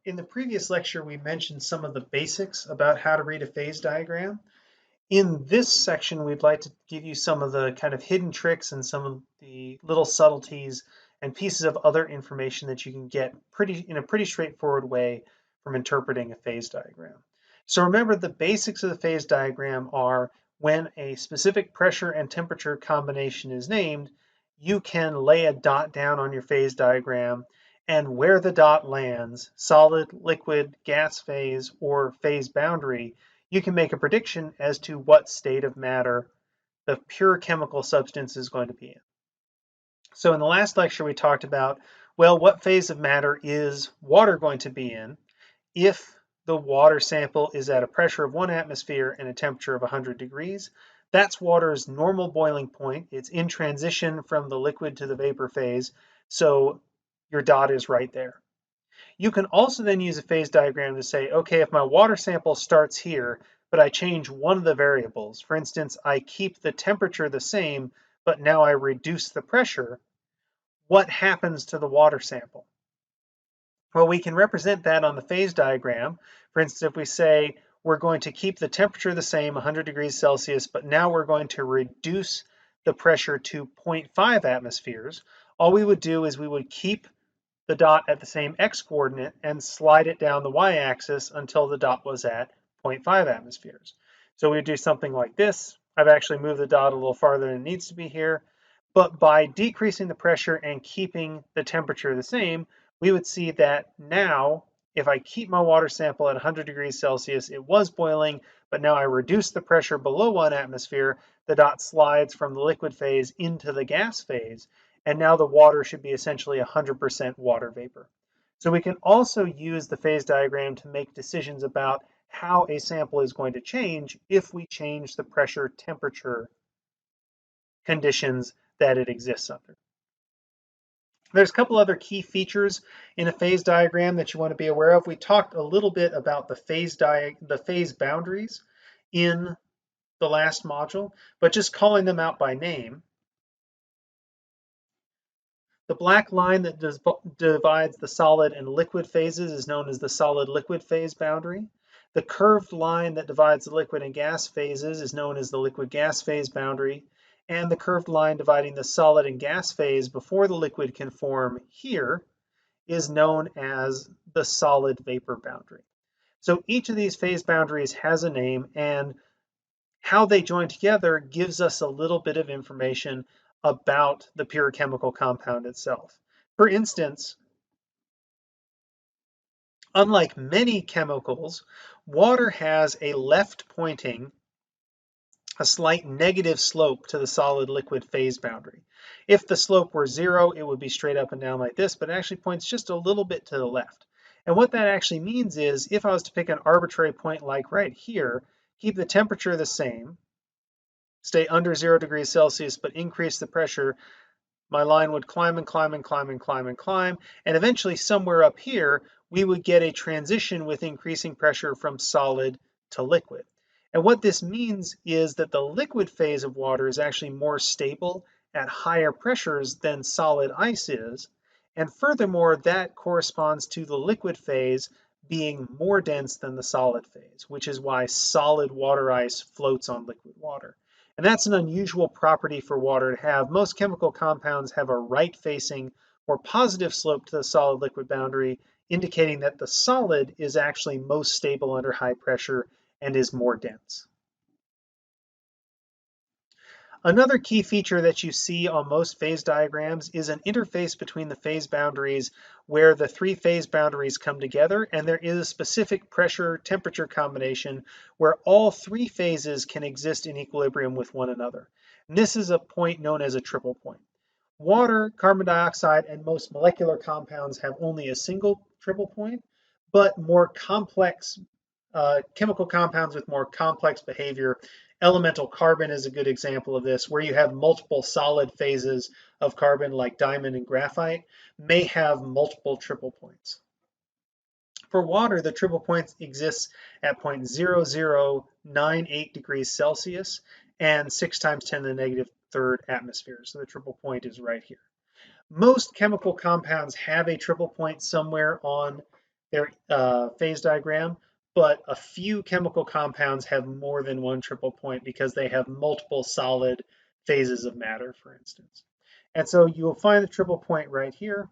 In the previous lecture, we mentioned some of the basics about how to read a phase diagram. In this section, we'd like to give you some of the kind of hidden tricks and some of the little subtleties and pieces of other information that you can get in a pretty straightforward way from interpreting a phase diagram. So remember, the basics of the phase diagram are when a specific pressure and temperature combination is named, you can lay a dot down on your phase diagram, and where the dot lands, solid, liquid, gas phase, or phase boundary, you can make a prediction as to what state of matter the pure chemical substance is going to be in. So in the last lecture, we talked about, well, what phase of matter is water going to be in if the water sample is at a pressure of 1 atmosphere and a temperature of 100 degrees. That's water's normal boiling point. It's in transition from the liquid to the vapor phase, so your dot is right there. You can also then use a phase diagram to say, okay, if my water sample starts here, but I change one of the variables, for instance, I keep the temperature the same, but now I reduce the pressure, what happens to the water sample? Well, we can represent that on the phase diagram. For instance, if we say we're going to keep the temperature the same, 100 degrees Celsius, but now we're going to reduce the pressure to 0.5 atmospheres, all we would do is we would keep the dot at the same x-coordinate and slide it down the y-axis until the dot was at 0.5 atmospheres. So we would do something like this. I've actually moved the dot a little farther than it needs to be here. But by decreasing the pressure and keeping the temperature the same, we would see that now, if I keep my water sample at 100 degrees Celsius, it was boiling, but now I reduce the pressure below 1 atmosphere, the dot slides from the liquid phase into the gas phase, and now the water should be essentially 100% water vapor. So we can also use the phase diagram to make decisions about how a sample is going to change if we change the pressure temperature conditions that it exists under. There's a couple other key features in a phase diagram that you want to be aware of. We talked a little bit about the phase boundaries in the last module, but just calling them out by name. The black line that divides the solid and liquid phases is known as the solid-liquid phase boundary. The curved line that divides the liquid and gas phases is known as the liquid-gas phase boundary. And the curved line dividing the solid and gas phase before the liquid can form here is known as the solid vapor boundary. So each of these phase boundaries has a name, and how they join together gives us a little bit of information about the pure chemical compound itself. For instance, unlike many chemicals, water has a slight negative slope to the solid liquid phase boundary. If the slope were 0, it would be straight up and down like this, but it actually points just a little bit to the left. And what that actually means is, if I was to pick an arbitrary point like right here, keep the temperature the same, stay under 0 degrees Celsius, but increase the pressure, my line would climb and climb and climb and climb and climb, and eventually somewhere up here, we would get a transition with increasing pressure from solid to liquid. And what this means is that the liquid phase of water is actually more stable at higher pressures than solid ice is. And furthermore, that corresponds to the liquid phase being more dense than the solid phase, which is why solid water ice floats on liquid water. And that's an unusual property for water to have. Most chemical compounds have a right-facing or positive slope to the solid-liquid boundary, indicating that the solid is actually most stable under high pressure and is more dense. Another key feature that you see on most phase diagrams is an interface between the phase boundaries where the 3 phase boundaries come together, and there is a specific pressure-temperature combination where all 3 phases can exist in equilibrium with one another. And this is a point known as a triple point. Water, carbon dioxide, and most molecular compounds have only a single triple point, but more complex chemical compounds with more complex behavior. Elemental carbon is a good example of this, where you have multiple solid phases of carbon like diamond and graphite, may have multiple triple points. For water, the triple point exists at 0.0098 degrees Celsius and 6 times 10 to the negative third atmosphere. So the triple point is right here. Most chemical compounds have a triple point somewhere on their phase diagram, but a few chemical compounds have more than one triple point because they have multiple solid phases of matter, for instance. And so you'll find the triple point right here.